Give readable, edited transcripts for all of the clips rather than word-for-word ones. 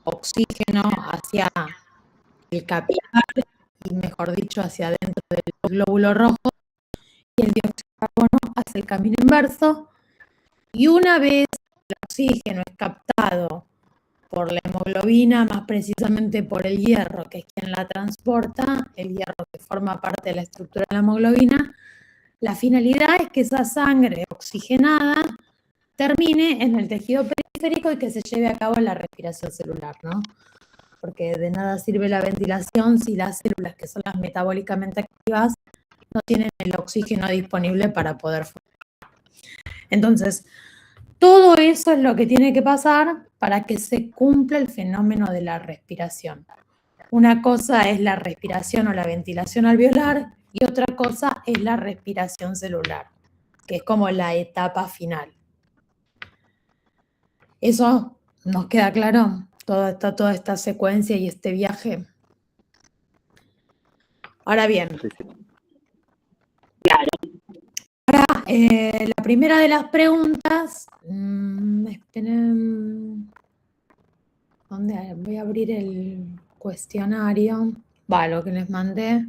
oxígeno hacia el capilar y, mejor dicho, hacia adentro del glóbulo rojo, y el dióxido de carbono hace el camino inverso. Y una vez el oxígeno es captado por la hemoglobina, más precisamente por el hierro, que es quien la transporta, el hierro que forma parte de la estructura de la hemoglobina, la finalidad es que esa sangre oxigenada termine en el tejido periférico y que se lleve a cabo la respiración celular, ¿no? Porque de nada sirve la ventilación si las células, que son las metabólicamente activas, no tienen el oxígeno disponible para poder funcionar. Entonces, todo eso es lo que tiene que pasar para que se cumpla el fenómeno de la respiración. Una cosa es la respiración o la ventilación alveolar y otra cosa es la respiración celular, que es como la etapa final. ¿Eso nos queda claro? Toda esta secuencia y este viaje. Ahora bien, Claro. ahora la primera de las preguntas, ¿dónde? Voy a abrir el cuestionario, lo que les mandé.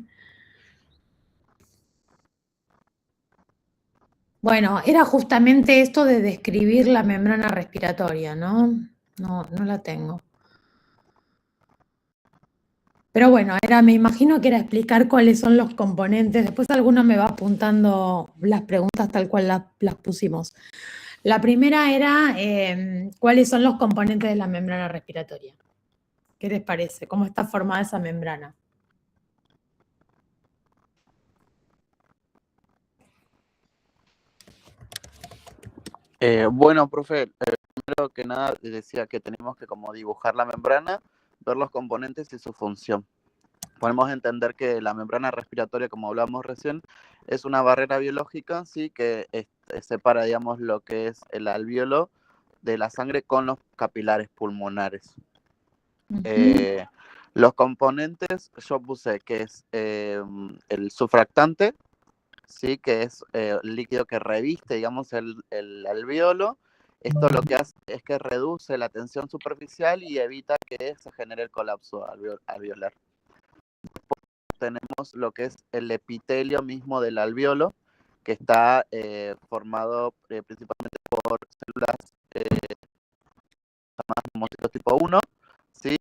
Bueno, era justamente esto de describir la membrana respiratoria, ¿no? No la tengo. Pero bueno, me imagino que era explicar cuáles son los componentes. Después alguno me va apuntando las preguntas tal cual las pusimos. La primera era cuáles son los componentes de la membrana respiratoria. ¿Qué les parece? ¿Cómo está formada esa membrana? Bueno, profe, primero que nada decía que tenemos que como dibujar la membrana, ver los componentes y su función. Podemos entender que la membrana respiratoria, como hablamos recién, es una barrera biológica, sí, que separa, digamos, lo que es el alvéolo de la sangre con los capilares pulmonares. Los componentes, yo puse que es el surfractante, sí, que es el líquido que reviste, digamos, el alvéolo. Esto lo que hace es que reduce la tensión superficial y evita que se genere el colapso alveolar. Después tenemos lo que es el epitelio mismo del alvéolo, que está formado principalmente por células llamadas monocitos tipo 1, ¿sí?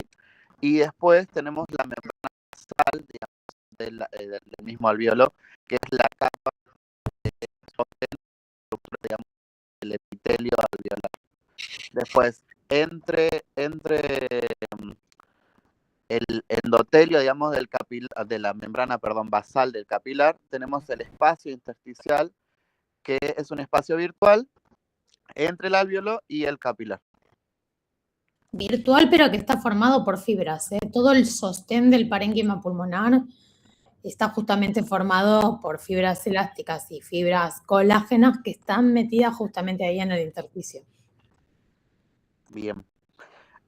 Y después tenemos la membrana basal, digamos, del mismo alvéolo, que es la capa digamos, el epitelio alveolar. Después, entre el endotelio, digamos, de la membrana, basal del capilar, tenemos el espacio intersticial, que es un espacio virtual entre el alvéolo y el capilar. Virtual, pero que está formado por fibras. Todo el sostén del parénquima pulmonar está justamente formado por fibras elásticas y fibras colágenas que están metidas justamente ahí en el intersticio. Bien.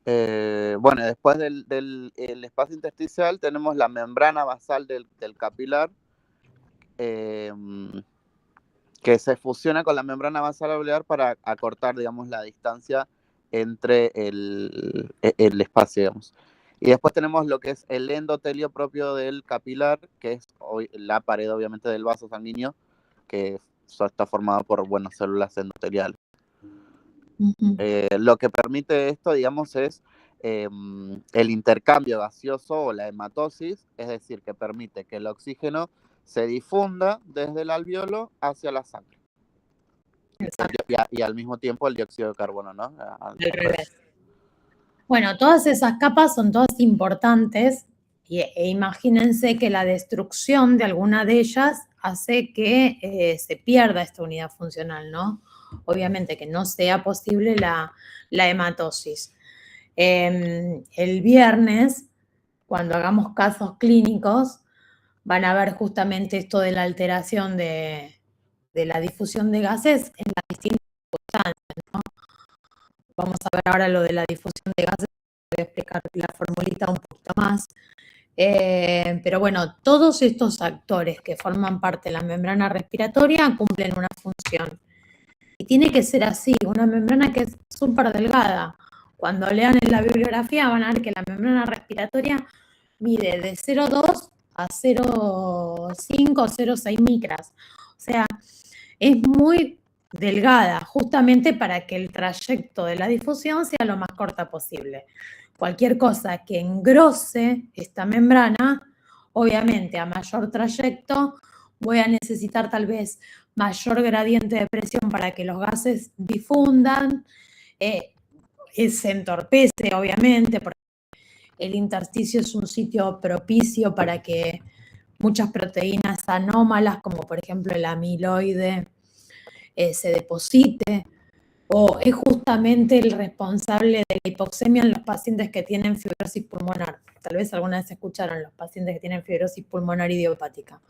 Bueno, después del espacio intersticial tenemos la membrana basal del capilar, que se fusiona con la membrana basal alveolar para acortar, digamos, la distancia entre el espacio, digamos. Y después tenemos lo que es el endotelio propio del capilar, que es la pared, obviamente, del vaso sanguíneo, que está formado por, células endoteliales. Lo que permite esto, digamos, es el intercambio gaseoso o la hematosis, es decir, que permite que el oxígeno se difunda desde el alvéolo hacia la sangre. Y al mismo tiempo el dióxido de carbono, ¿no? Al revés. Bueno, todas esas capas son todas importantes e imagínense que la destrucción de alguna de ellas hace que se pierda esta unidad funcional, ¿no? Obviamente que no sea posible la hematosis. El viernes, cuando hagamos casos clínicos, van a ver justamente esto de la alteración de la difusión de gases en las distintas circunstancias, ¿no? Vamos a ver ahora lo de la difusión de gases, voy a explicar la formulita un poquito más. Pero bueno, todos estos actores que forman parte de la membrana respiratoria cumplen una función. Y tiene que ser así, una membrana que es súper delgada. Cuando lean en la bibliografía van a ver que la membrana respiratoria mide de 0,2 a 0,5 o 0,6 micras. O sea, es muy delgada, justamente para que el trayecto de la difusión sea lo más corta posible. Cualquier cosa que engrose esta membrana, obviamente a mayor trayecto voy a necesitar tal vez mayor gradiente de presión para que los gases difundan, se entorpece obviamente, porque el intersticio es un sitio propicio para que muchas proteínas anómalas, como por ejemplo el amiloide, se deposite, o es justamente el responsable de la hipoxemia en los pacientes que tienen fibrosis pulmonar. Tal vez alguna vez escucharon los pacientes que tienen fibrosis pulmonar idiopática.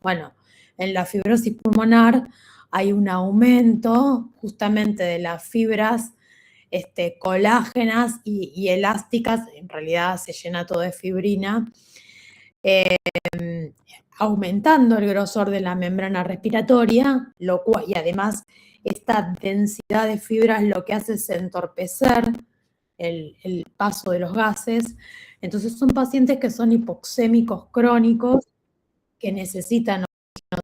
Bueno, en la fibrosis pulmonar hay un aumento justamente de las fibras colágenas y elásticas, en realidad se llena todo de fibrina, aumentando el grosor de la membrana respiratoria, lo cual, y además esta densidad de fibras lo que hace es entorpecer el paso de los gases. Entonces son pacientes que son hipoxémicos crónicos, que necesitan oxígeno.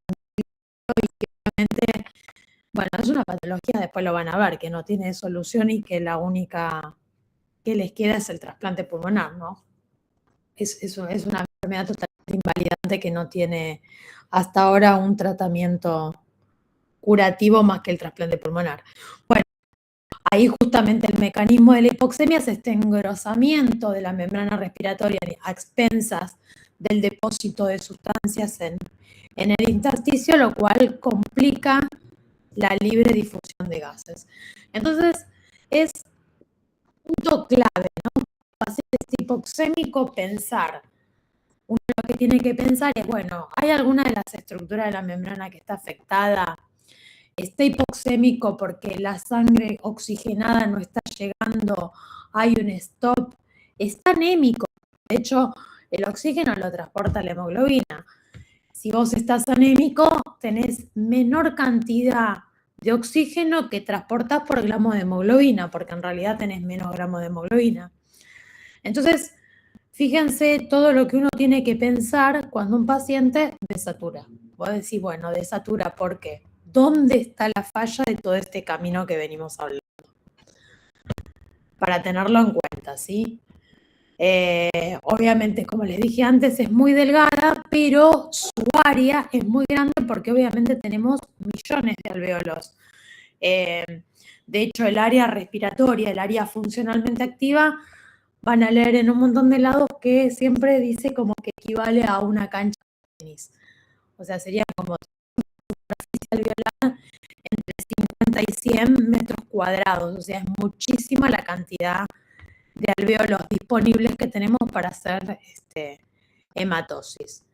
Bueno, es una patología, después lo van a ver, que no tiene solución y que la única que les queda es el trasplante pulmonar, ¿no? Es una enfermedad totalmente invalidante que no tiene hasta ahora un tratamiento curativo más que el trasplante pulmonar. Bueno, ahí justamente el mecanismo de la hipoxemia es este engrosamiento de la membrana respiratoria a expensas del depósito de sustancias en el intersticio, lo cual complica la libre difusión de gases. Entonces, es un punto clave, ¿no? Paciente hipoxémico, pensar. Uno lo que tiene que pensar es, bueno, ¿hay alguna de las estructuras de la membrana que está afectada? ¿Está hipoxémico porque la sangre oxigenada no está llegando? ¿Hay un stop? ¿Está anémico? De hecho, el oxígeno lo transporta la hemoglobina. Si vos estás anémico, tenés menor cantidad de oxígeno que transportás por gramo de hemoglobina, porque en realidad tenés menos gramos de hemoglobina. Entonces, fíjense todo lo que uno tiene que pensar cuando un paciente desatura. Vos decís, bueno, desatura, ¿por qué? ¿Dónde está la falla de todo este camino que venimos hablando? Para tenerlo en cuenta, ¿sí? Obviamente, como les dije antes, es muy delgada, pero su área es muy grande porque obviamente tenemos millones de alvéolos. De hecho, el área respiratoria, el área funcionalmente activa, van a leer en un montón de lados que siempre dice como que equivale a una cancha de tenis. O sea, sería como superficie alveolar entre 50 y 100 metros cuadrados. O sea, es muchísima la cantidad de alvéolos disponibles que tenemos para hacer hematosis.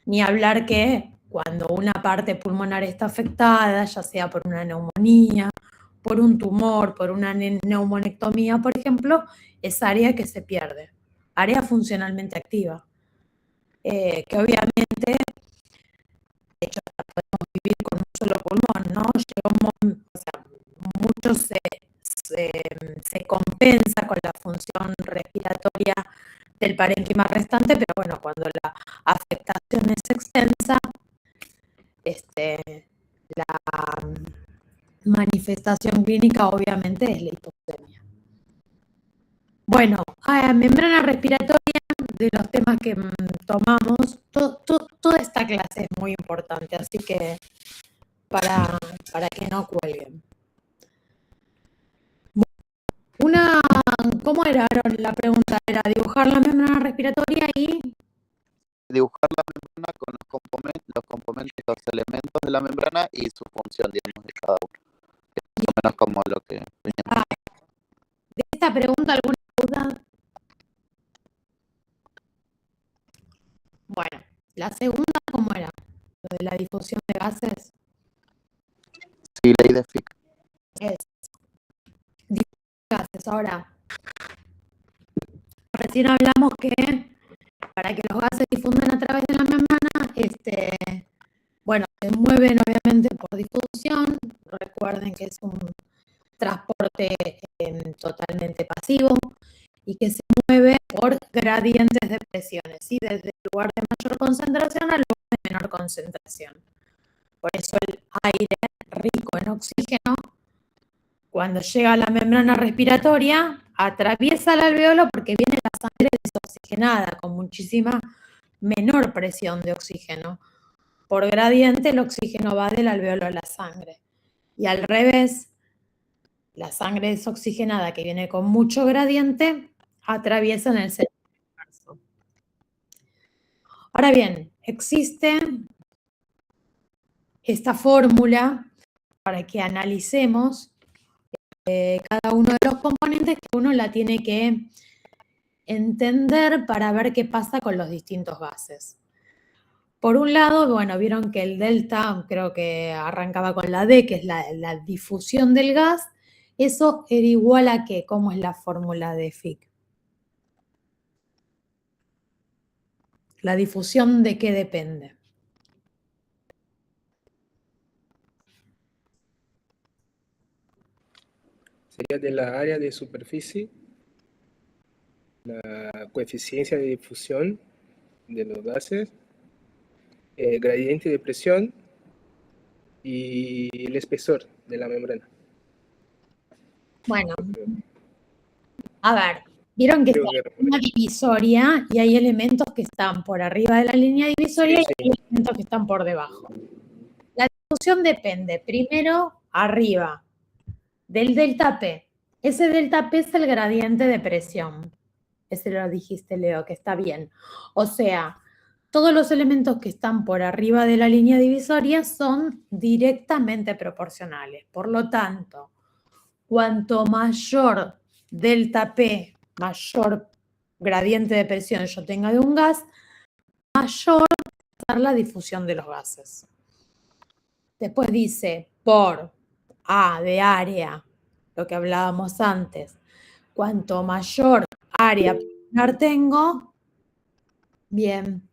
Ni hablar que cuando una parte pulmonar está afectada, ya sea por una neumonía, por un tumor, por una neumonectomía, por ejemplo, es área que se pierde, área funcionalmente activa, que obviamente, de hecho, podemos vivir con un solo pulmón, ¿no? O sea, mucho se compensa con la función respiratoria del parénquima restante, pero bueno, cuando la afectación es extensa, la manifestación clínica obviamente es la hipoxemia. Bueno, membrana respiratoria, de los temas que tomamos, toda esta clase es muy importante, así que para que no cuelguen. ¿Cómo era, Aaron? La pregunta era dibujar la membrana respiratoria y dibujar la membrana con los componentes, los elementos de la membrana y su función, digamos, de cada uno. Es más o menos como lo que veníamos. ¿De esta pregunta alguna duda? Bueno, la segunda, ¿cómo era? Lo de la difusión de gases. Sí, ley de Fick. Es difusión de gases. Ahora, recién hablamos que para que los gases difundan a través de la membrana, bueno, se mueven obviamente por difusión. Recuerden que es un transporte comporte totalmente pasivo y que se mueve por gradientes de presiones, ¿sí? Desde el lugar de mayor concentración al lugar de menor concentración. Por eso el aire rico en oxígeno, cuando llega a la membrana respiratoria, atraviesa el alveolo porque viene la sangre desoxigenada con muchísima menor presión de oxígeno. Por gradiente el oxígeno va del alveolo a la sangre. Y al revés, la sangre desoxigenada que viene con mucho gradiente atraviesa en el centro inverso. Ahora bien, existe esta fórmula para que analicemos cada uno de los componentes que uno la tiene que entender para ver qué pasa con los distintos gases. Por un lado, bueno, vieron que el delta, creo que arrancaba con la D, que es la difusión del gas. ¿Eso era igual a qué? ¿Cómo es la fórmula de Fick? ¿La difusión de qué depende? Sería de la área de superficie, la coeficiencia de difusión de los gases, el gradiente de presión y el espesor de la membrana. Bueno, a ver, vieron que está una divisoria y hay elementos que están por arriba de la línea divisoria y hay elementos que están por debajo. La difusión depende, primero, arriba, del delta P. Ese delta P es el gradiente de presión. Ese lo dijiste, Leo, que está bien. O sea, todos los elementos que están por arriba de la línea divisoria son directamente proporcionales. Por lo tanto, cuanto mayor delta P, mayor gradiente de presión yo tenga de un gas, mayor va a ser la difusión de los gases. Después dice, por A de área, lo que hablábamos antes, cuanto mayor área tengo, bien,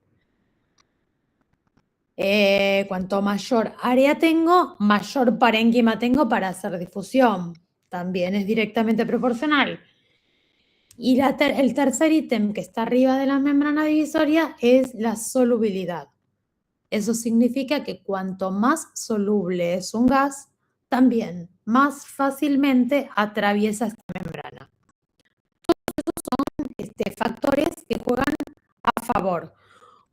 cuanto mayor área tengo, mayor parénquima tengo para hacer difusión. También es directamente proporcional. Y el tercer ítem que está arriba de la membrana divisoria es la solubilidad. Eso significa que cuanto más soluble es un gas, también más fácilmente atraviesa esta membrana. Todos esos son factores que juegan a favor.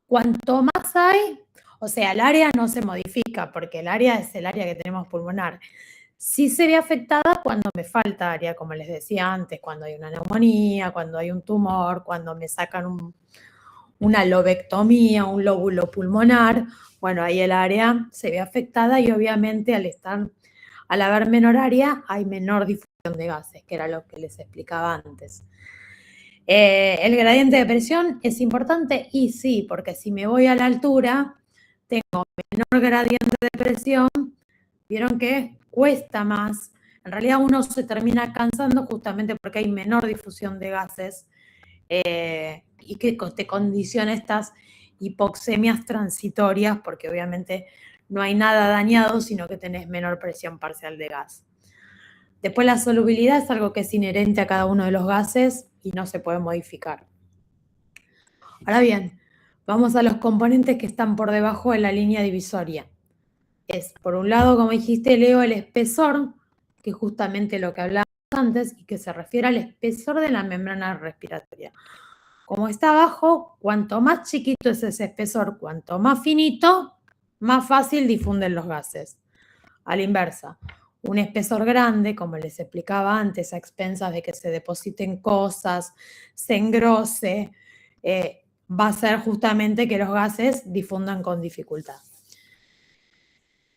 Cuanto más hay, o sea, el área no se modifica porque el área es el área que tenemos pulmonar. Sí se ve afectada cuando me falta área, como les decía antes, cuando hay una neumonía, cuando hay un tumor, cuando me sacan una lobectomía, un lóbulo pulmonar. Bueno, ahí el área se ve afectada y obviamente al haber menor área hay menor difusión de gases, que era lo que les explicaba antes. ¿El gradiente de presión es importante? Y sí, porque si me voy a la altura, tengo menor gradiente de presión. Vieron que cuesta más. En realidad uno se termina cansando justamente porque hay menor difusión de gases y que te condiciona estas hipoxemias transitorias porque obviamente no hay nada dañado, sino que tenés menor presión parcial de gas. Después la solubilidad es algo que es inherente a cada uno de los gases y no se puede modificar. Ahora bien, vamos a los componentes que están por debajo de la línea divisoria. Es, por un lado, como dijiste, Leo, el espesor, que es justamente lo que hablábamos antes y que se refiere al espesor de la membrana respiratoria. Como está abajo, cuanto más chiquito es ese espesor, cuanto más finito, más fácil difunden los gases. A la inversa, un espesor grande, como les explicaba antes, a expensas de que se depositen cosas, se engrose, va a ser justamente que los gases difundan con dificultad.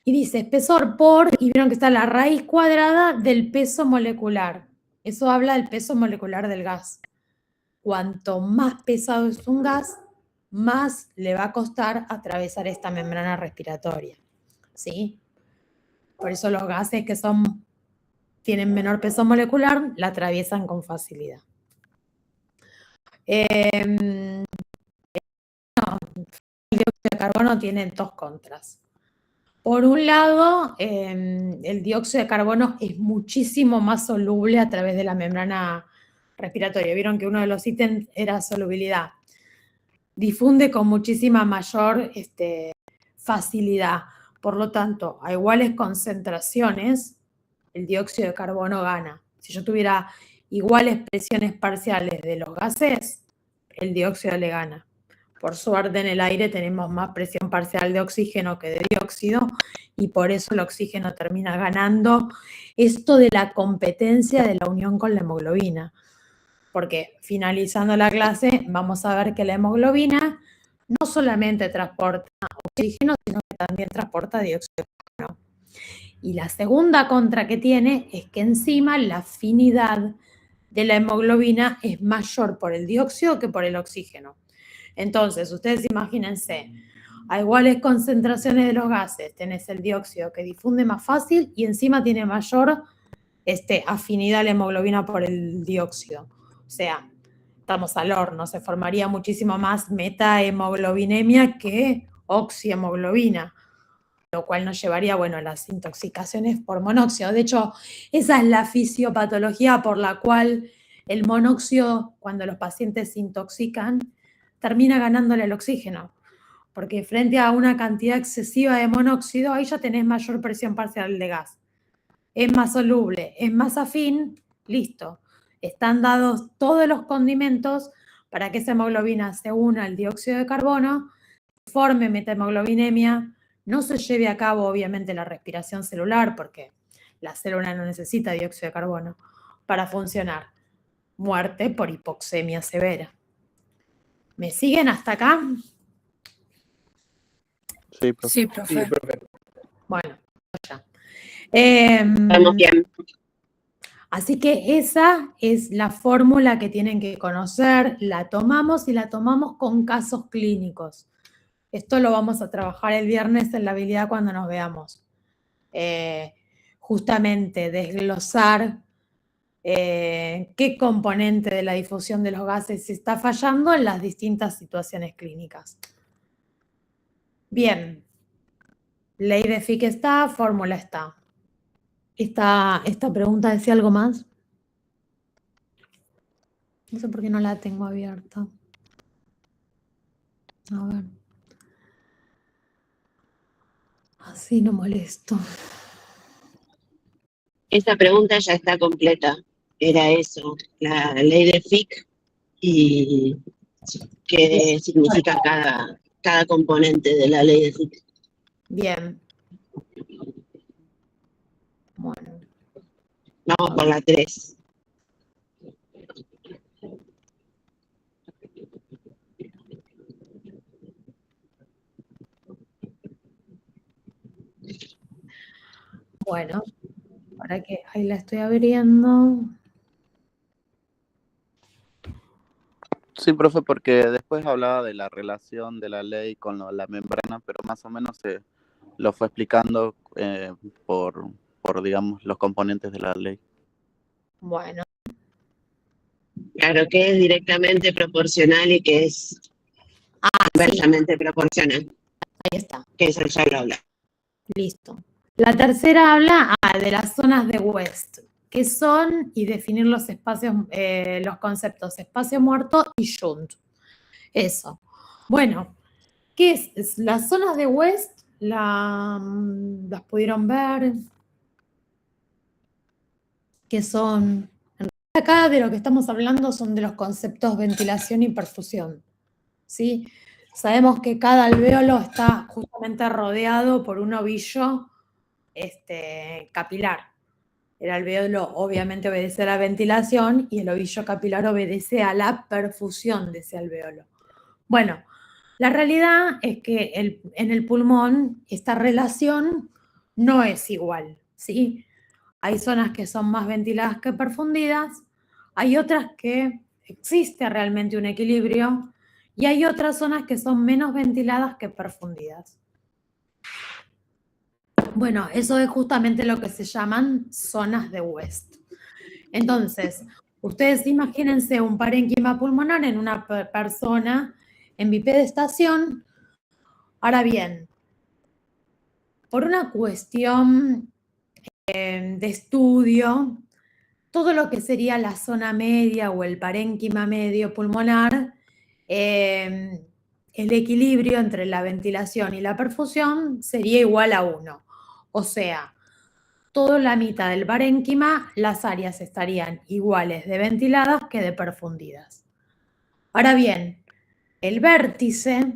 Y dice espesor por, y vieron que está la raíz cuadrada del peso molecular. Eso habla del peso molecular del gas. Cuanto más pesado es un gas, más le va a costar atravesar esta membrana respiratoria. ¿Sí? Por eso los gases que tienen menor peso molecular la atraviesan con facilidad. El dióxido de carbono tiene dos contras. Por un lado, el dióxido de carbono es muchísimo más soluble a través de la membrana respiratoria. Vieron que uno de los ítems era solubilidad. Difunde con muchísima mayor facilidad. Por lo tanto, a iguales concentraciones, el dióxido de carbono gana. Si yo tuviera iguales presiones parciales de los gases, el dióxido le gana. Por suerte en el aire tenemos más presión parcial de oxígeno que de dióxido y por eso el oxígeno termina ganando esto de la competencia de la unión con la hemoglobina. Porque finalizando la clase vamos a ver que la hemoglobina no solamente transporta oxígeno, sino que también transporta dióxido de carbono. Y la segunda contra que tiene es que encima la afinidad de la hemoglobina es mayor por el dióxido que por el oxígeno. Entonces, ustedes imagínense, a iguales concentraciones de los gases, tenés el dióxido que difunde más fácil y encima tiene mayor afinidad la hemoglobina por el dióxido. O sea, estamos al horno, se formaría muchísimo más metahemoglobinemia que oxihemoglobina, lo cual nos llevaría, bueno, a las intoxicaciones por monóxido. De hecho, esa es la fisiopatología por la cual el monóxido, cuando los pacientes se intoxican, termina ganándole el oxígeno, porque frente a una cantidad excesiva de monóxido, ahí ya tenés mayor presión parcial de gas. Es más soluble, es más afín, listo. Están dados todos los condimentos para que esa hemoglobina se una al dióxido de carbono, forme metahemoglobinemia, no se lleve a cabo obviamente la respiración celular, porque la célula no necesita dióxido de carbono para funcionar. Muerte por hipoxemia severa. ¿Me siguen hasta acá? Sí, profe. Sí, profe. Sí, profe. Bueno, ya. Estamos bien. Así que esa es la fórmula que tienen que conocer. La tomamos y la tomamos con casos clínicos. Esto lo vamos a trabajar el viernes en la habilidad cuando nos veamos. Justamente desglosar qué componente de la difusión de los gases está fallando en las distintas situaciones clínicas. Bien, ley de Fick está, fórmula está. Esta pregunta decía algo más. No sé por qué no la tengo abierta. A ver. Así no molesto. Esta pregunta ya está completa. Era eso, la ley de Fick y qué significa cada componente de la ley de Fick. Bien. Bueno. Vamos por la 3. Bueno, ahora que ahí la estoy abriendo. Sí, profe, porque después hablaba de la relación de la ley con la membrana, pero más o menos se lo fue explicando por, digamos, los componentes de la ley. Bueno, Claro, que es directamente proporcional y que es inversamente proporcional. ahí está. Que eso ya lo habla. Listo. La tercera habla de las zonas de West, que son, y definir los espacios, los conceptos espacio muerto y shunt. Eso. Bueno, ¿qué es? Las zonas de West las pudieron ver, que son, en realidad acá de lo que estamos hablando son de los conceptos ventilación y perfusión, ¿sí? Sabemos que cada alvéolo está justamente rodeado por un ovillo capilar. El alvéolo obviamente obedece a la ventilación y el ovillo capilar obedece a la perfusión de ese alvéolo. Bueno, la realidad es que en el pulmón esta relación no es igual, ¿sí? Hay zonas que son más ventiladas que perfundidas, hay otras que existe realmente un equilibrio y hay otras zonas que son menos ventiladas que perfundidas. Bueno, eso es justamente lo que se llaman zonas de West. Entonces, ustedes imagínense un parénquima pulmonar en una persona en bipedestación. Ahora bien, por una cuestión de estudio, todo lo que sería la zona media o el parénquima medio pulmonar, el equilibrio entre la ventilación y la perfusión sería igual a 1. O sea, toda la mitad del parénquima, las áreas estarían iguales de ventiladas que de perfundidas. Ahora bien, el vértice,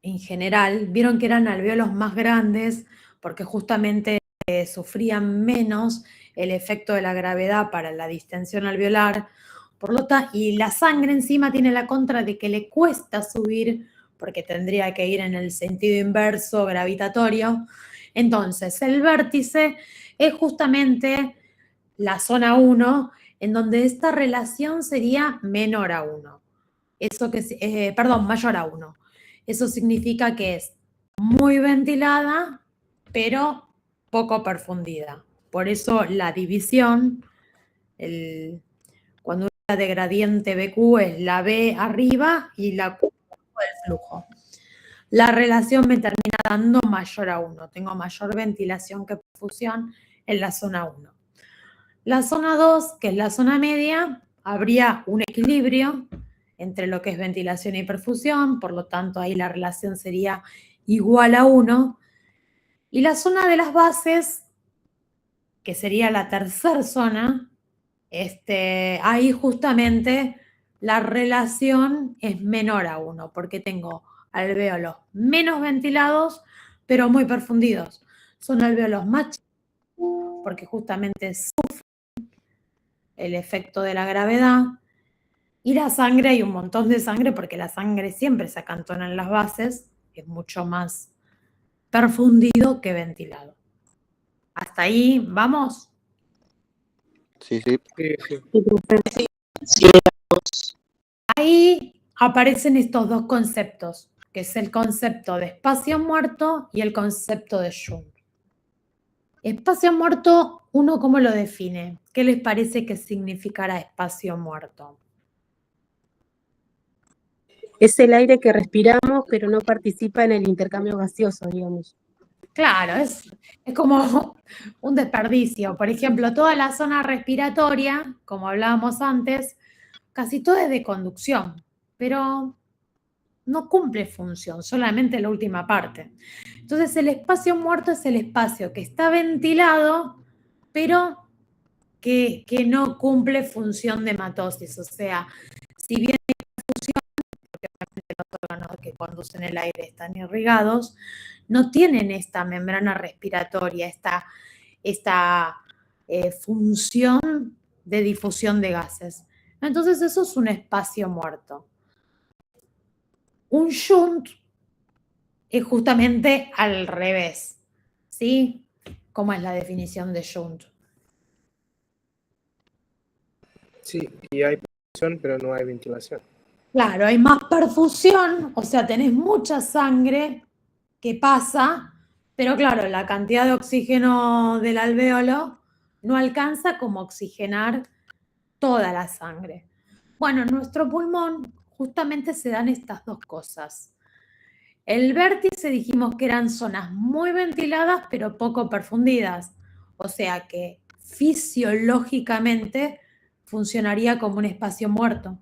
en general, vieron que eran alvéolos más grandes porque justamente sufrían menos el efecto de la gravedad para la distensión alveolar, por lo tanto, y la sangre encima tiene la contra de que le cuesta subir porque tendría que ir en el sentido inverso gravitatorio. Entonces, el vértice es justamente la zona 1, en donde esta relación sería menor a 1. Mayor a 1. Eso significa que es muy ventilada, pero poco perfundida. Por eso la división, cuando uno habla de gradiente BQ, es la B arriba y la Q del flujo. La relación me termina dando mayor a 1. Tengo mayor ventilación que perfusión en la zona 1. La zona 2, que es la zona media, habría un equilibrio entre lo que es ventilación y perfusión, por lo tanto ahí la relación sería igual a 1. Y la zona de las bases, que sería la tercera zona, ahí justamente la relación es menor a 1, porque tengo alvéolos menos ventilados, pero muy perfundidos. Son alvéolos más chicos, porque justamente sufren el efecto de la gravedad. Y la sangre, hay un montón de sangre, porque la sangre siempre se acantona en las bases, es mucho más perfundido que ventilado. ¿Hasta ahí vamos? Sí, sí. Sí, Ahí aparecen estos dos conceptos, que es el concepto de espacio muerto y el concepto de Jung. Espacio muerto, ¿uno cómo lo define? ¿Qué les parece que significará espacio muerto? Es el aire que respiramos, pero no participa en el intercambio gaseoso, digamos. Claro, es como un desperdicio. Por ejemplo, toda la zona respiratoria, como hablábamos antes, casi todo es de conducción, pero no cumple función, solamente la última parte. Entonces, el espacio muerto es el espacio que está ventilado, pero que no cumple función de hematosis. O sea, si bien hay perfusión, porque obviamente los órganos que conducen el aire están irrigados, no tienen esta membrana respiratoria, esta función de difusión de gases. Entonces, eso es un espacio muerto. Un shunt es justamente al revés, ¿sí? ¿Cómo es la definición de shunt? Sí, y hay perfusión, pero no hay ventilación. Claro, hay más perfusión, o sea, tenés mucha sangre que pasa, pero claro, la cantidad de oxígeno del alvéolo no alcanza como oxigenar toda la sangre. Bueno, en nuestro pulmón justamente se dan estas dos cosas. El vértice dijimos que eran zonas muy ventiladas pero poco perfundidas, o sea que fisiológicamente funcionaría como un espacio muerto,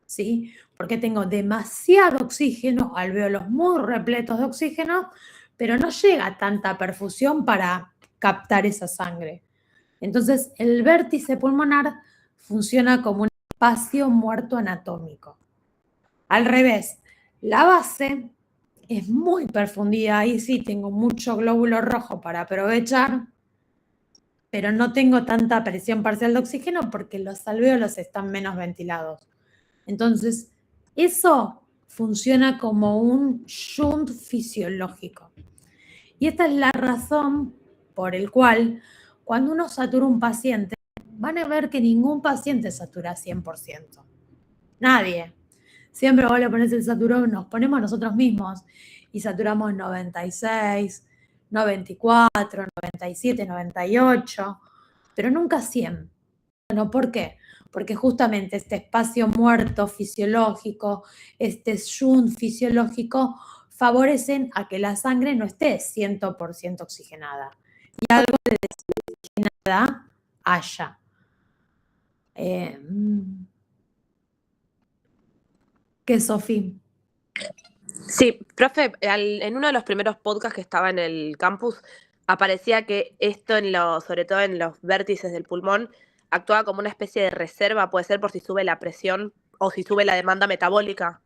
¿sí? Porque tengo demasiado oxígeno, alvéolos muy repletos de oxígeno, pero no llega tanta perfusión para captar esa sangre. Entonces, el vértice pulmonar funciona como un espacio muerto anatómico. Al revés, la base es muy perfundida, ahí sí tengo mucho glóbulo rojo para aprovechar, pero no tengo tanta presión parcial de oxígeno porque los alvéolos están menos ventilados. Entonces, eso funciona como un shunt fisiológico. Y esta es la razón por la cual cuando uno satura un paciente, van a ver que ningún paciente satura 100%. Nadie. Siempre vos le pones el saturón, nos ponemos nosotros mismos y saturamos 96, 94, 97, 98, pero nunca 100. Bueno, ¿por qué? Porque justamente este espacio muerto fisiológico, este shunt fisiológico, favorecen a que la sangre no esté 100% oxigenada y algo de desoxigenada haya. ¿Qué, Sofi? Sí, profe, en uno de los primeros podcasts que estaba en el campus, aparecía que esto, sobre todo en los vértices del pulmón, actuaba como una especie de reserva, puede ser por si sube la presión o si sube la demanda metabólica.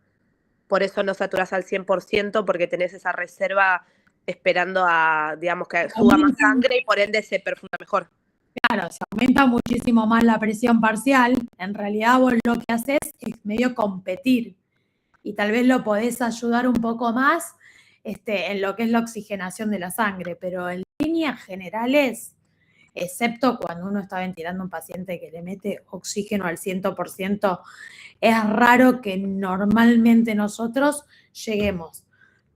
Por eso no saturas al 100%, porque tenés esa reserva esperando a, digamos, que suba más sangre y por ende se perfuma mejor. Claro, se aumenta muchísimo más la presión parcial. En realidad vos lo que haces es medio competir y tal vez lo podés ayudar un poco más en lo que es la oxigenación de la sangre, pero en líneas generales, excepto cuando uno está ventilando a un paciente que le mete oxígeno al 100%, es raro que normalmente nosotros lleguemos.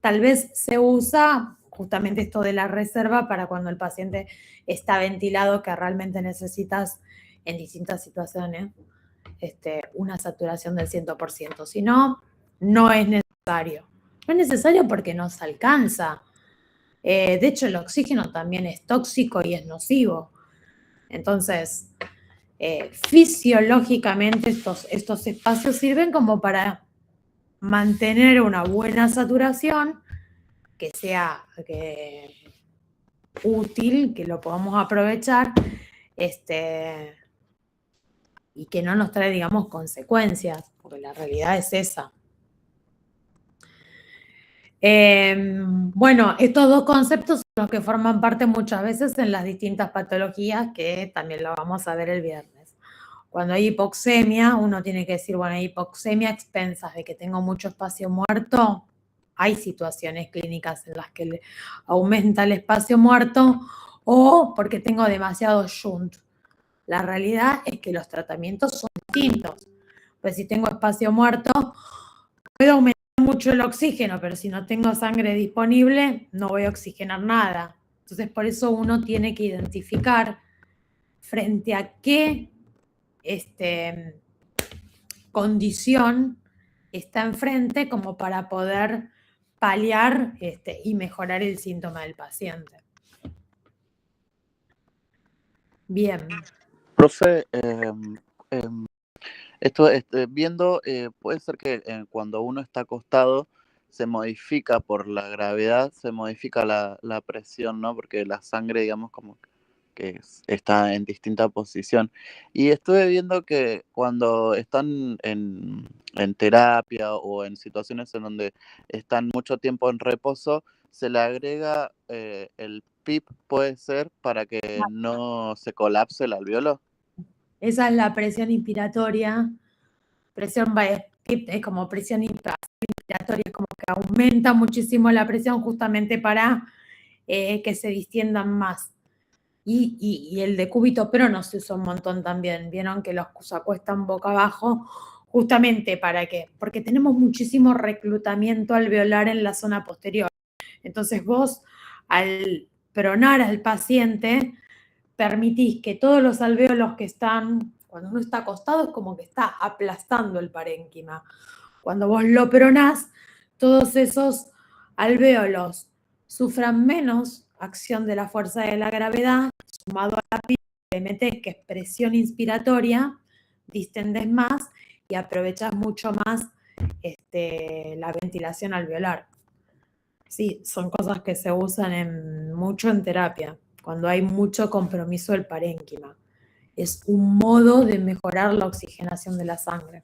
Tal vez se usa justamente esto de la reserva para cuando el paciente está ventilado, que realmente necesitas en distintas situaciones una saturación del 100%. Si no, no es necesario. No es necesario porque no se alcanza. De hecho, el oxígeno también es tóxico y es nocivo. Entonces, fisiológicamente estos espacios sirven como para mantener una buena saturación, que sea útil, que lo podamos aprovechar, y que no nos trae, digamos, consecuencias, porque la realidad es esa. Bueno, estos dos conceptos son los que forman parte muchas veces en las distintas patologías, que también lo vamos a ver el viernes. Cuando hay hipoxemia, uno tiene que decir, bueno, hay hipoxemia a expensas de que tengo mucho espacio muerto. Hay situaciones clínicas en las que aumenta el espacio muerto o porque tengo demasiado shunt. La realidad es que los tratamientos son distintos. Pues si tengo espacio muerto, puedo aumentar mucho el oxígeno, pero si no tengo sangre disponible, no voy a oxigenar nada. Entonces, por eso uno tiene que identificar frente a qué condición está enfrente como para poder paliar y mejorar el síntoma del paciente. Bien. Profe, esto viendo, puede ser que cuando uno está acostado se modifica por la gravedad, se modifica la presión, ¿no? Porque la sangre, digamos, como que está en distinta posición. Y estuve viendo que cuando están en terapia o en situaciones en donde están mucho tiempo en reposo, se le agrega el PIP, puede ser, para que no se colapse el alveolo. Esa es la presión inspiratoria. Presión es como presión inspiratoria, como que aumenta muchísimo la presión justamente para que se distiendan más. Y el decúbito prono se usa un montón también. Vieron que los se acuestan boca abajo, justamente ¿para qué? Porque tenemos muchísimo reclutamiento alveolar en la zona posterior. Entonces vos, al pronar al paciente, permitís que todos los alvéolos que están, cuando uno está acostado, es como que está aplastando el parénquima. Cuando vos lo pronás, todos esos alvéolos sufran menos acción de la fuerza de la gravedad, sumado a la PIP, que metes que es presión inspiratoria, distendes más y aprovechas mucho más la ventilación alveolar. Sí, son cosas que se usan mucho en terapia, cuando hay mucho compromiso del parénquima. Es un modo de mejorar la oxigenación de la sangre.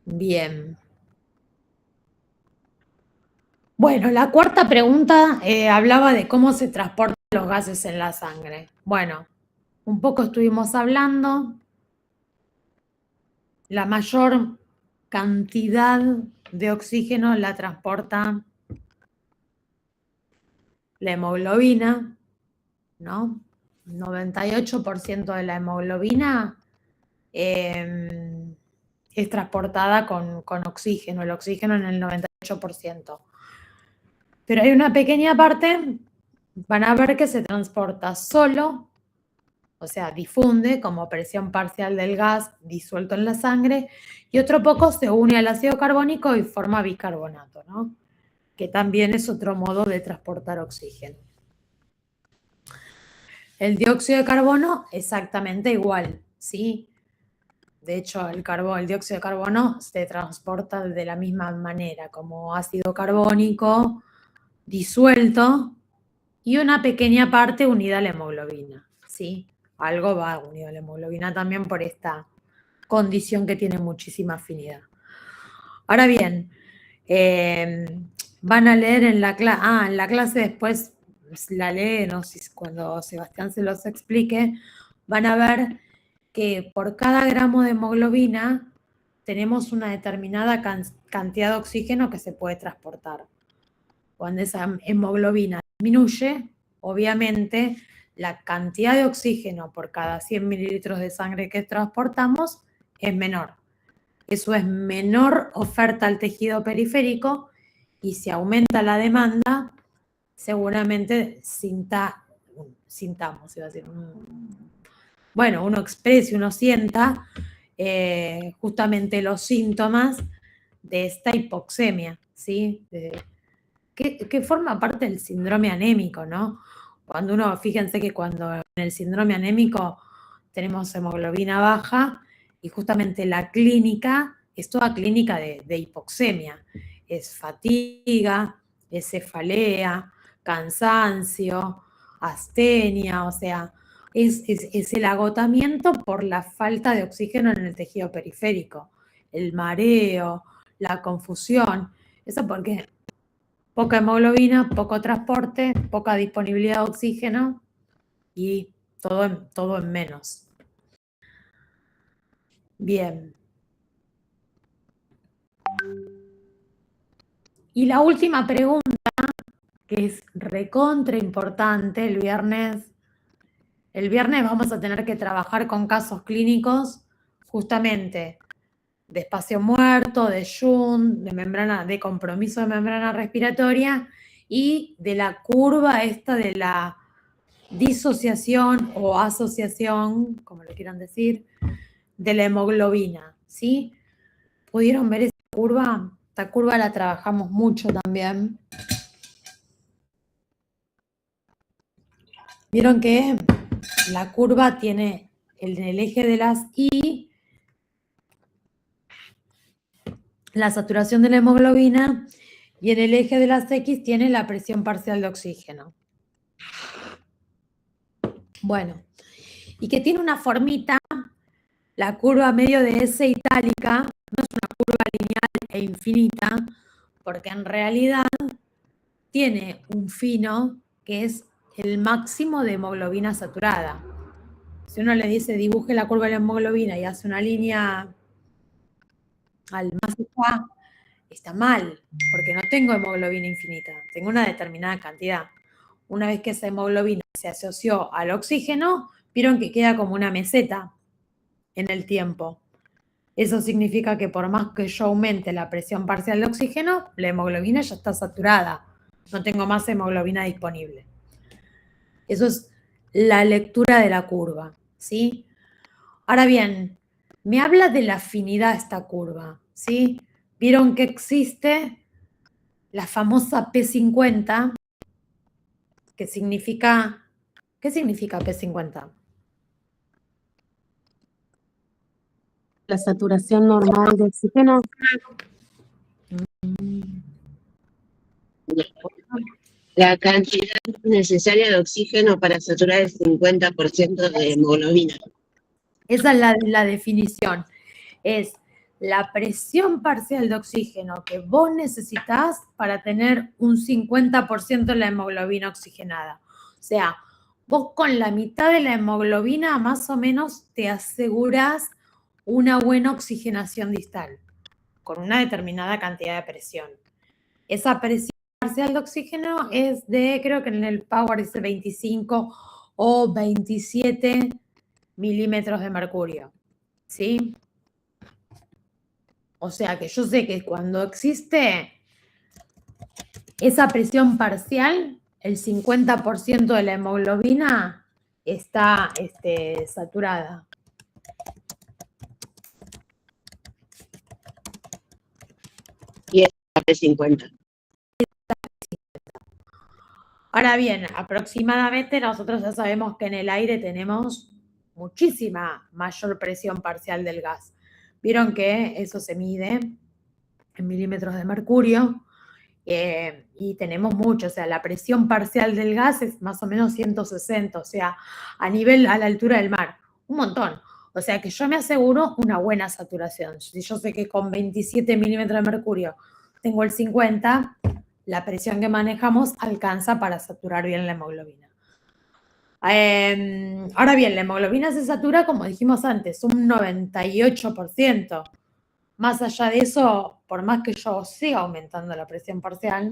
Bien. Bueno, la cuarta pregunta hablaba de cómo se transportan los gases en la sangre. Bueno, un poco estuvimos hablando. La mayor cantidad de oxígeno la transporta la hemoglobina, ¿no? 98% de la hemoglobina es transportada con oxígeno, el oxígeno en el 98%. Pero hay una pequeña parte, van a ver que se transporta solo o sea, difunde como presión parcial del gas disuelto en la sangre, y otro poco se une al ácido carbónico y forma bicarbonato, ¿no? Que también es otro modo de transportar oxígeno. El dióxido de carbono, exactamente igual, ¿sí? De hecho, el dióxido de carbono se transporta de la misma manera, como ácido carbónico disuelto y una pequeña parte unida a la hemoglobina, ¿sí? Algo va unido a la hemoglobina también por esta condición que tiene muchísima afinidad. Ahora bien, van a leer en la clase después, la leen, o cuando Sebastián se los explique, van a ver que por cada gramo de hemoglobina tenemos una determinada cantidad de oxígeno que se puede transportar. Cuando esa hemoglobina disminuye, obviamente la cantidad de oxígeno por cada 100 mililitros de sangre que transportamos es menor. Eso es menor oferta al tejido periférico, y si aumenta la demanda, seguramente sintamos, iba a decir, bueno, uno exprese, uno sienta justamente los síntomas de esta hipoxemia, ¿sí? Que forma parte del síndrome anémico, ¿no? Cuando uno, fíjense que cuando en el síndrome anémico tenemos hemoglobina baja, y justamente la clínica es toda clínica de hipoxemia. Es fatiga, es cefalea, cansancio, astenia, o sea, es el agotamiento por la falta de oxígeno en el tejido periférico, el mareo, la confusión. Eso porque poca hemoglobina, poco transporte, poca disponibilidad de oxígeno y todo en menos. Bien. Y la última pregunta, que es recontra importante, el viernes vamos a tener que trabajar con casos clínicos justamente de espacio muerto, de Jun, de compromiso de membrana respiratoria y de la curva esta de la disociación o asociación, como lo quieran decir, de la hemoglobina, ¿sí? ¿Pudieron ver esa curva? Esta curva la trabajamos mucho también. Vieron que la curva tiene en el eje de las Y la saturación de la hemoglobina, y en el eje de las X tiene la presión parcial de oxígeno. Bueno, y que tiene una formita, la curva medio de S itálica, no es una curva lineal e infinita, porque en realidad tiene un fino que es el máximo de hemoglobina saturada. Si uno le dice dibuje la curva de la hemoglobina y hace una línea al más allá, está mal, porque no tengo hemoglobina infinita, tengo una determinada cantidad. Una vez que esa hemoglobina se asoció al oxígeno, vieron que queda como una meseta en el tiempo. Eso significa que por más que yo aumente la presión parcial de oxígeno, la hemoglobina ya está saturada. No tengo más hemoglobina disponible. Eso es la lectura de la curva, ¿sí? Ahora bien, me habla de la afinidad esta curva, ¿sí? Vieron que existe la famosa P50, que significa... ¿Qué significa P50? La saturación normal de oxígeno. La cantidad necesaria de oxígeno para saturar el 50% de hemoglobina. Esa es la definición. Es la presión parcial de oxígeno que vos necesitas para tener un 50% de la hemoglobina oxigenada. O sea, vos con la mitad de la hemoglobina más o menos te aseguras una buena oxigenación distal con una determinada cantidad de presión. Esa presión parcial de oxígeno es de, creo que en el Power dice 25 o 27 milímetros de mercurio, ¿sí? O sea que yo sé que cuando existe esa presión parcial, el 50% de la hemoglobina está saturada. Y es la P50. Ahora bien, aproximadamente nosotros ya sabemos que en el aire tenemos muchísima mayor presión parcial del gas. Vieron que eso se mide en milímetros de mercurio y tenemos mucho, o sea, la presión parcial del gas es más o menos 160, o sea, a la altura del mar, un montón. O sea que yo me aseguro una buena saturación. Si yo sé que con 27 milímetros de mercurio tengo el 50, la presión que manejamos alcanza para saturar bien la hemoglobina. Ahora bien, la hemoglobina se satura, como dijimos antes, un 98%. Más allá de eso, por más que yo siga aumentando la presión parcial,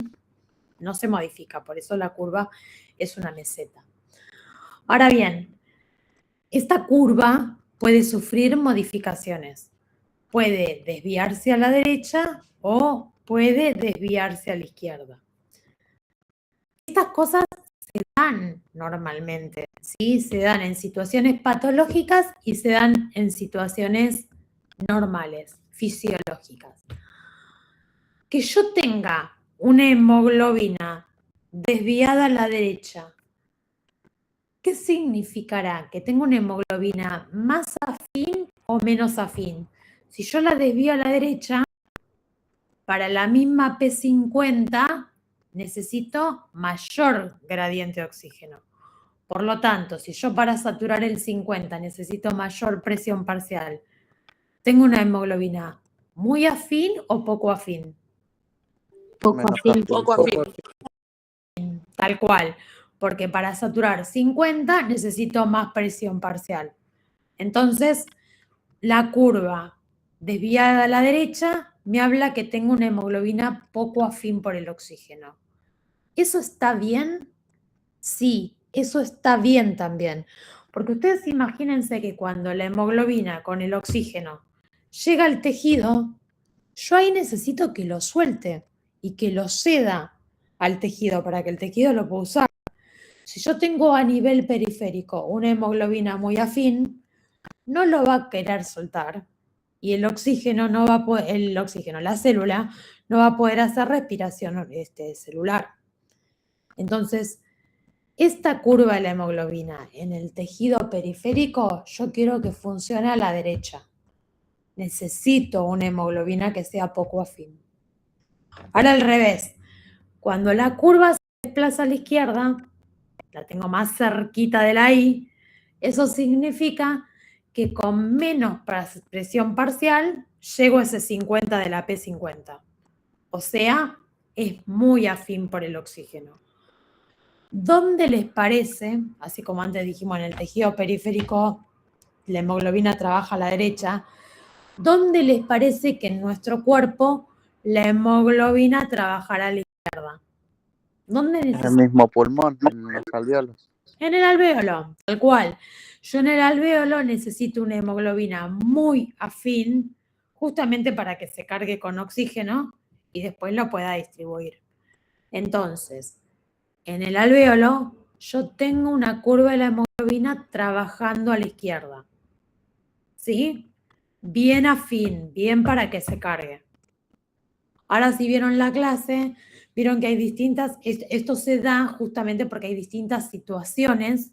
no se modifica, por eso la curva es una meseta. Ahora bien, esta curva puede sufrir modificaciones. Puede desviarse a la derecha o puede desviarse a la izquierda. Estas cosas se dan normalmente, ¿sí? Se dan en situaciones patológicas y se dan en situaciones normales, fisiológicas. Que yo tenga una hemoglobina desviada a la derecha, ¿qué significará? ¿Que tengo una hemoglobina más afín o menos afín? Si yo la desvío a la derecha, para la misma P50 necesito mayor gradiente de oxígeno. Por lo tanto, si yo para saturar el 50 necesito mayor presión parcial, ¿tengo una hemoglobina muy afín o poco afín? Poco afín. Poco afín. Tal cual, porque para saturar 50 necesito más presión parcial. Entonces, la curva desviada a la derecha me habla que tengo una hemoglobina poco afín por el oxígeno. ¿Eso está bien? Sí, eso está bien también. Porque ustedes imagínense que cuando la hemoglobina con el oxígeno llega al tejido, yo ahí necesito que lo suelte y que lo ceda al tejido para que el tejido lo pueda usar. Si yo tengo a nivel periférico una hemoglobina muy afín, no lo va a querer soltar y el oxígeno no va a poder, la célula no va a poder hacer respiración celular. Entonces, esta curva de la hemoglobina en el tejido periférico, yo quiero que funcione a la derecha. Necesito una hemoglobina que sea poco afín. Ahora al revés, cuando la curva se desplaza a la izquierda, la tengo más cerquita de la I, eso significa que con menos presión parcial llego a ese 50 de la P50. O sea, es muy afín por el oxígeno. ¿Dónde les parece, así como antes dijimos en el tejido periférico, la hemoglobina trabaja a la derecha, dónde les parece que en nuestro cuerpo la hemoglobina trabajará a la izquierda? ¿Dónde En el necesitamos? mismo pulmón, en los alvéolos. En el alvéolo, tal cual. Yo en el alvéolo necesito una hemoglobina muy afín, justamente para que se cargue con oxígeno y después lo pueda distribuir. Entonces, en el alvéolo yo tengo una curva de la hemoglobina trabajando a la izquierda. ¿Sí? Bien afín, bien para que se cargue. Ahora si vieron la clase, vieron que hay esto se da justamente porque hay distintas situaciones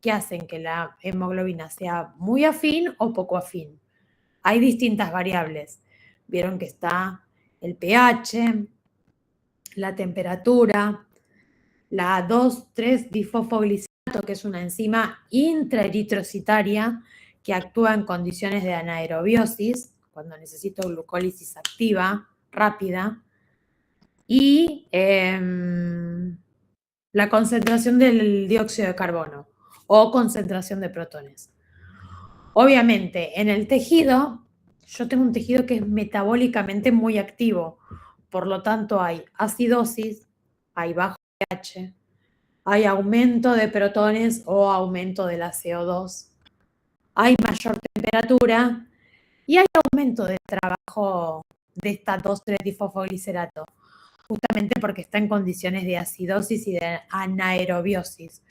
que hacen que la hemoglobina sea muy afín o poco afín. Hay distintas variables. Vieron que está el pH, la temperatura, la 2,3-difosfoglicinato, que es una enzima intraeritrocitaria que actúa en condiciones de anaerobiosis, cuando necesito glucólisis activa, rápida, y la concentración del dióxido de carbono o concentración de protones. Obviamente, en el tejido, yo tengo un tejido que es metabólicamente muy activo, por lo tanto hay acidosis, hay bajo pH, hay aumento de protones o aumento de la CO2, hay mayor temperatura y hay aumento del trabajo de esta 2,3-difosfoglicerato, justamente porque está en condiciones de acidosis y de anaerobiosis.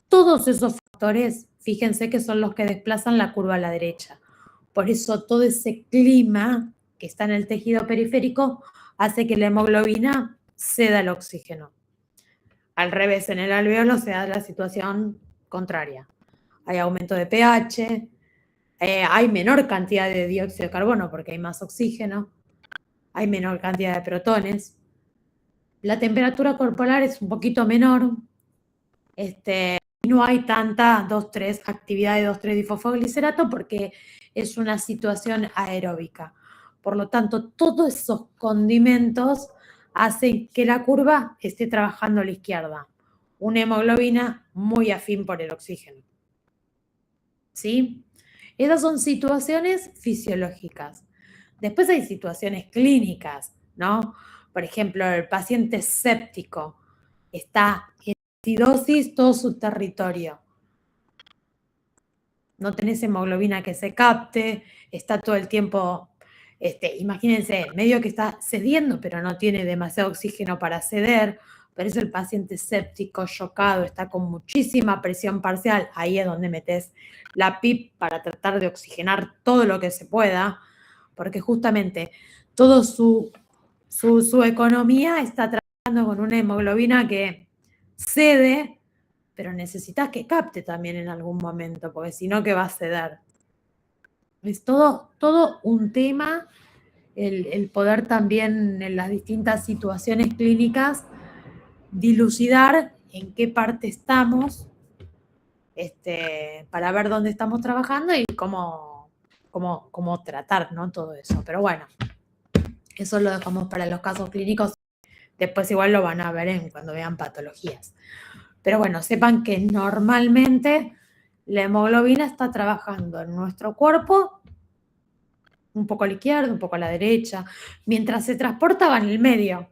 Todos esos factores factores, fíjense que son los que desplazan la curva a la derecha. Por eso todo ese clima que está en el tejido periférico hace que la hemoglobina ceda el oxígeno. Al revés, en el alveolo se da la situación contraria. Hay aumento de pH, hay menor cantidad de dióxido de carbono porque hay más oxígeno, hay menor cantidad de protones. La temperatura corporal es un poquito menor. No hay tanta actividad de 2,3-difosfoglicerato porque es una situación aeróbica. Por lo tanto, todos esos condimentos hacen que la curva esté trabajando a la izquierda. Una hemoglobina muy afín por el oxígeno. ¿Sí? Esas son situaciones fisiológicas. Después hay situaciones clínicas, ¿no? Por ejemplo, el paciente séptico está en acidosis todo su territorio. No tenés hemoglobina que se capte, está todo el tiempo, imagínense, medio que está cediendo, pero no tiene demasiado oxígeno para ceder. Por eso el paciente séptico, chocado, está con muchísima presión parcial. Ahí es donde metes la PIP para tratar de oxigenar todo lo que se pueda, porque justamente toda su economía está trabajando con una hemoglobina que cede, pero necesitas que capte también en algún momento, porque si no, ¿qué va a ceder? Es todo un tema el poder también en las distintas situaciones clínicas dilucidar en qué parte estamos, para ver dónde estamos trabajando y cómo tratar, ¿no? Todo eso. Pero bueno, eso lo dejamos para los casos clínicos. Después igual lo van a ver cuando vean patologías. Pero bueno, sepan que normalmente la hemoglobina está trabajando en nuestro cuerpo un poco a la izquierda, un poco a la derecha, mientras se transporta en el medio.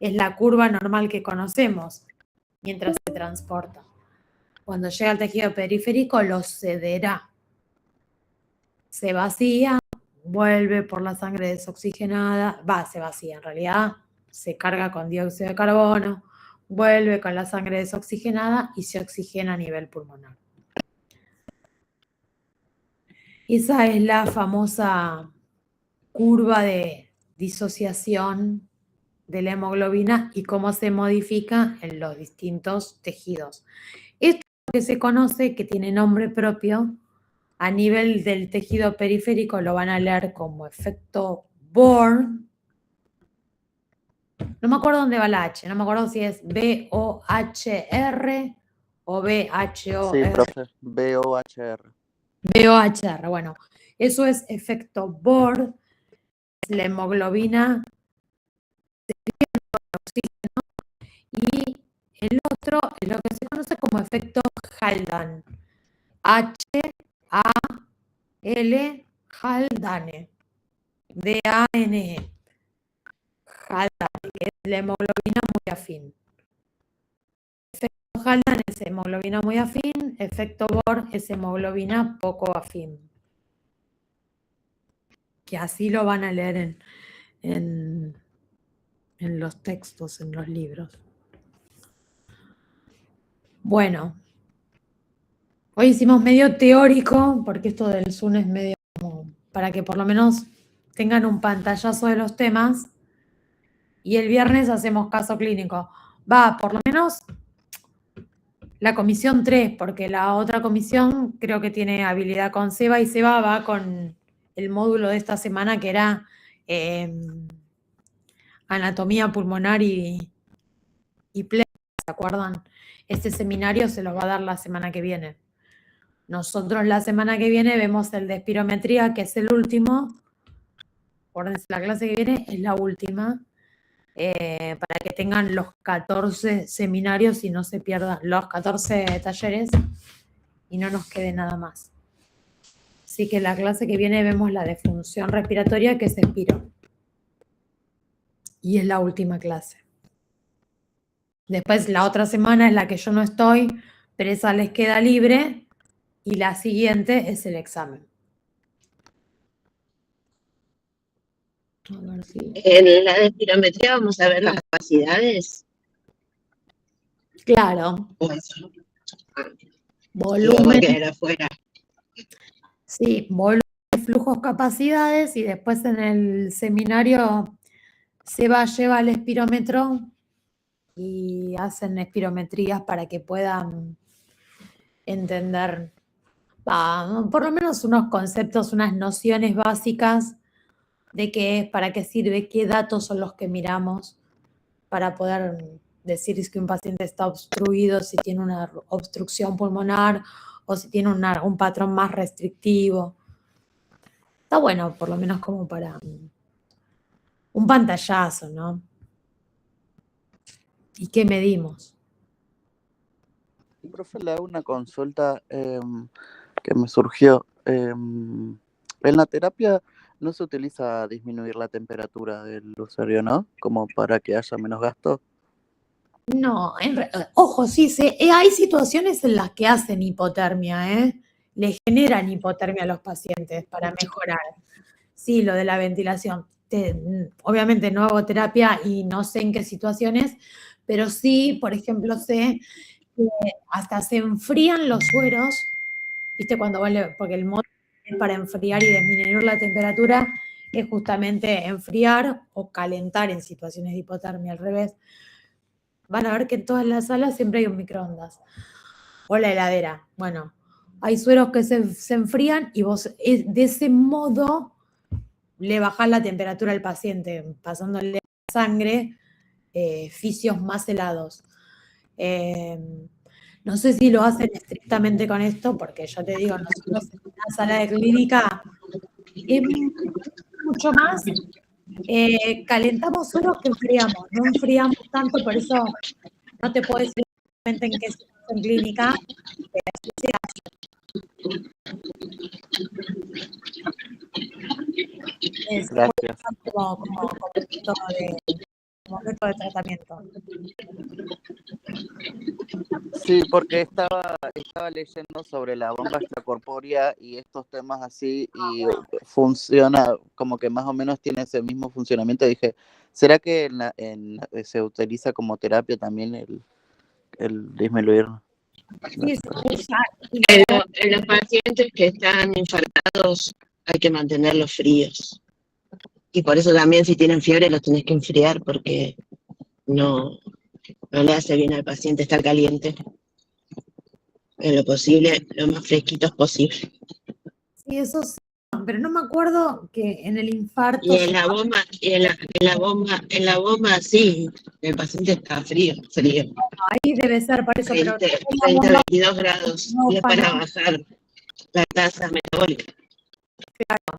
Es la curva normal que conocemos, mientras se transporta. Cuando llega al tejido periférico lo cederá. Se vacía, vuelve por la sangre desoxigenada, se vacía en realidad, se carga con dióxido de carbono, vuelve con la sangre desoxigenada y se oxigena a nivel pulmonar. Esa es la famosa curva de disociación de la hemoglobina y cómo se modifica en los distintos tejidos. Esto es lo que se conoce, que tiene nombre propio, a nivel del tejido periférico lo van a leer como efecto Bohr. No me acuerdo dónde va la H, no me acuerdo si es B-O-H-R o B-H-O-R. Sí, profe, B-O-H-R. B-O-H-R, bueno, eso es efecto Bohr, la hemoglobina y el otro es lo que se conoce como efecto Haldane. H-A-L Haldane. D-A-N-E. Haldane, que es la hemoglobina muy afín. Efecto Haldane es hemoglobina muy afín, efecto Bohr es hemoglobina poco afín. Que así lo van a leer en los textos, en los libros. Bueno, hoy hicimos medio teórico, porque esto del Zoom es medio como para que por lo menos tengan un pantallazo de los temas. Y el viernes hacemos caso clínico. Por lo menos la comisión 3, porque la otra comisión creo que tiene habilidad con Seba, y Seba va con el módulo de esta semana que era anatomía pulmonar y pleural, ¿se acuerdan? Este seminario se los va a dar la semana que viene. Nosotros la semana que viene vemos el de espirometría, que es el último. Acuérdense, la clase que viene es la última, para que tengan los 14 seminarios y no se pierdan los 14 talleres y no nos quede nada más. Así que la clase que viene vemos la de función respiratoria, que es expiro. Y es la última clase. Después la otra semana es la que yo no estoy, pero esa les queda libre, y la siguiente es el examen. A ver si... En la de espirometría vamos a ver las capacidades. Claro. ¿O eso? volumen, que era afuera. sí, volumen, flujos, capacidades, y después en el seminario lleva el espirómetro y hacen espirometrías para que puedan entender por lo menos unos conceptos, unas nociones básicas de qué es, para qué sirve, qué datos son los que miramos para poder decir si un paciente está obstruido, si tiene una obstrucción pulmonar o si tiene un patrón más restrictivo. Está bueno, por lo menos como para un pantallazo, ¿no? ¿Y qué medimos? Profe, le hago una consulta que me surgió. En la terapia no se utiliza disminuir la temperatura del usuario, ¿no? Como para que haya menos gasto. No, ojo, sí, hay situaciones en las que hacen hipotermia, ¿eh? Le generan hipotermia a los pacientes para mejorar. Sí, lo de la ventilación. Obviamente no hago terapia y no sé en qué situaciones, pero sí, por ejemplo, sé que hasta se enfrían los sueros, ¿viste? Porque el modo para enfriar y disminuir la temperatura es justamente enfriar o calentar en situaciones de hipotermia, al revés. Van a ver que en todas las salas siempre hay un microondas o la heladera. Bueno, hay sueros que se enfrían y vos de ese modo le bajás la temperatura al paciente, pasándole la sangre fisios más helados. No sé si lo hacen estrictamente con esto, porque yo te digo, nosotros en una sala de clínica es mucho más. Calentamos solo que enfriamos, no enfriamos tanto, por eso no te puedo decir exactamente en qué situación clínica, pero así se hace. Es Gracias. como método de tratamiento. Sí, porque estaba leyendo sobre la bomba extracorpórea y estos temas así, y funciona como que más o menos tiene ese mismo funcionamiento. Dije, ¿será que se utiliza como terapia también el disminuir? Sí, se usa. En los pacientes que están infartados hay que mantenerlos fríos. Y por eso también si tienen fiebre los tenés que enfriar porque no le hace bien al paciente estar caliente. En lo posible, lo más fresquitos posible. Sí, eso sí, pero no me acuerdo que en el infarto. Y en la bomba, sí, el paciente está frío. Ahí debe ser, por eso. 30, Pero 22 grados, no, y es para bajar la tasa metabólica. claro,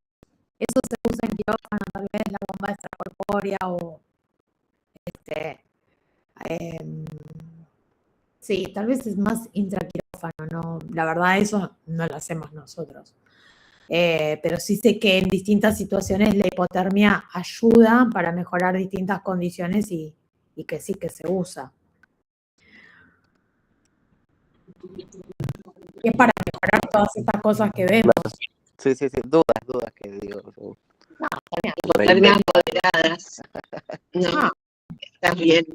eso se usa en quirófano, tal vez la bomba extracorpórea o sí, tal vez es más intraquirófano, no, la verdad eso no lo hacemos nosotros. Pero sí sé que en distintas situaciones la hipotermia ayuda para mejorar distintas condiciones y que sí que se usa. Y es para mejorar todas estas cosas que vemos. Sí, dudas que digo. No, Hipotermias moderadas. No, está bien.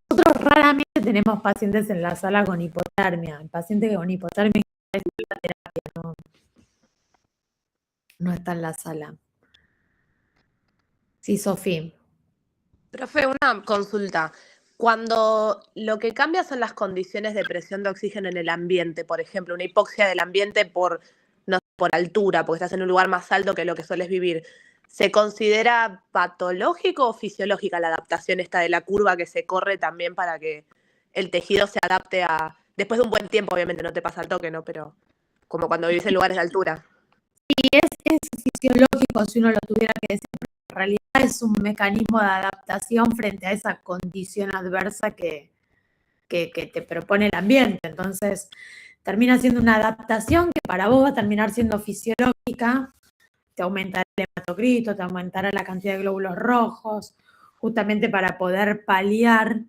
nosotros raramente tenemos pacientes en la sala con hipotermia. El paciente con hipotermia es la terapia, no está en la sala. Sí, Sofía. Profe, una consulta. Cuando lo que cambia son las condiciones de presión de oxígeno en el ambiente, por ejemplo, una hipoxia del ambiente por altura, porque estás en un lugar más alto que lo que sueles vivir, ¿se considera patológico o fisiológica la adaptación esta de la curva que se corre también para que el tejido se adapte a... Después de un buen tiempo, obviamente, no te pasa al toque, ¿no? Pero como cuando vivís en lugares de altura. Sí, es fisiológico si uno lo tuviera que decir, pero en realidad es un mecanismo de adaptación frente a esa condición adversa que te propone el ambiente. Entonces, termina siendo una adaptación que para vos va a terminar siendo fisiológica, te aumentará el hematocrito, te aumentará la cantidad de glóbulos rojos, justamente para poder paliar,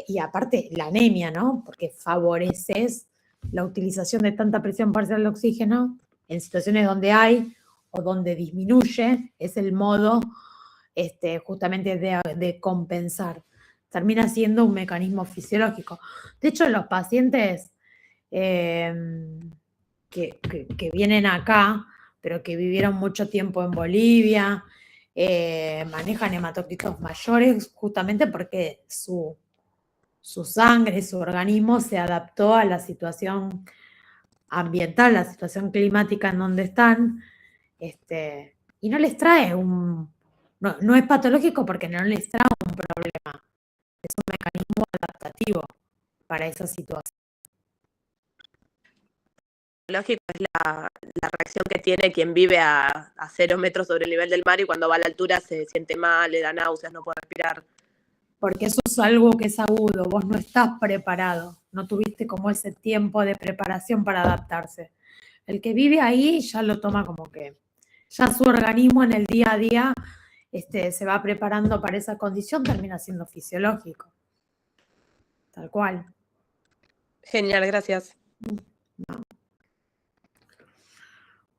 y aparte la anemia, ¿no? Porque favoreces la utilización de tanta presión parcial de oxígeno en situaciones donde hay o donde disminuye, es el modo justamente de compensar. termina siendo un mecanismo fisiológico. De hecho, los pacientes que vienen acá, pero que vivieron mucho tiempo en Bolivia, manejan hematocritos mayores justamente porque su sangre, su organismo se adaptó a la situación ambiental, la situación climática en donde están, y no les trae no es patológico porque no les trae un problema, es un mecanismo adaptativo para esa situación. Lógico es la reacción que tiene quien vive a 0 metros sobre el nivel del mar y cuando va a la altura se siente mal, le da náuseas, no puede respirar. Porque eso es algo que es agudo, vos no estás preparado, no tuviste como ese tiempo de preparación para adaptarse. El que vive ahí ya lo toma como que ya su organismo en el día a día se va preparando para esa condición, termina siendo fisiológico. Tal cual. Genial, gracias. No.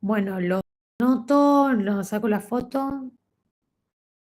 Bueno, lo noto, lo saco la foto